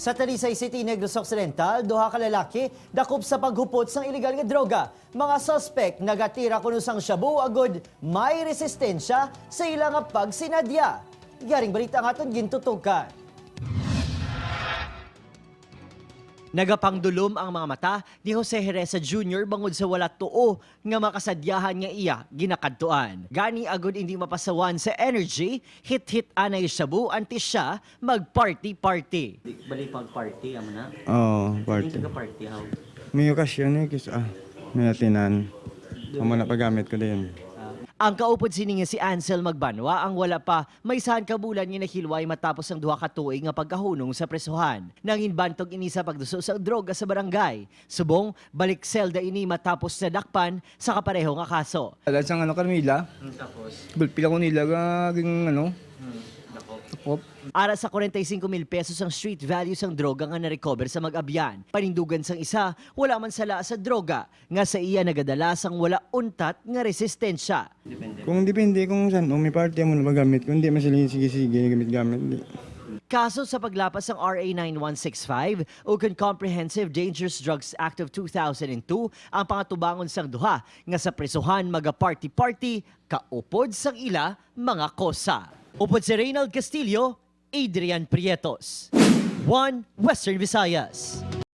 Sa Talisay City, Negros Occidental, duha ka lalaki dakop sa paghupot sang illegal nga droga. Mga suspect nagatira kuno sang shabu agod may resistensya sa ilang pagsinadya. Yaring balita nga aton gintutukan. Nagapangdulom ang mga mata ni Jose Jereza Jr. bangod sa wala tuo nga makasadyahan nga iya ginakadtuan. Gani agod hindi mapasawan sa energy, hit-hit anay shabu antes siya mag-party-party. Balik pag-party, amo na? Oo, party. Hindi party how? May okasyon kasi may atinan. Amo na pagamit ko din. Ang kaupod sininga si Ansel Magbanwa ang wala pa may saan kabulan nga nahilway matapos ang duha ka tuig nga pagkahunong sa presuhan. Nanginbantog ini sa pagduso sa droga sa barangay. Subong balik selda ini matapos na dakpan sa kapareho nga kaso. Dahil sa Carmila, Tapos bulpila ko nila gaging takop. ara sa 45,000 pesos ang street value sang droga nga na-recover sa Mag-Abyan. Panindugan sang isa, wala man sala sa droga nga sa iya nagadala sang wala untat nga resistensya. Kung depende kung saan, may party mo na magamit. Kung di man sila sige-sige, gamit-gamit. Di. Kaso sa paglapas ng RA 9165 o Comprehensive Dangerous Drugs Act of 2002 ang pangatubangon sang duha nga sa presuhan maga-party-party kaupod sang ila mga kosa. Upod si Reynald Castillo, Adrian Prietos. 1 Western Visayas.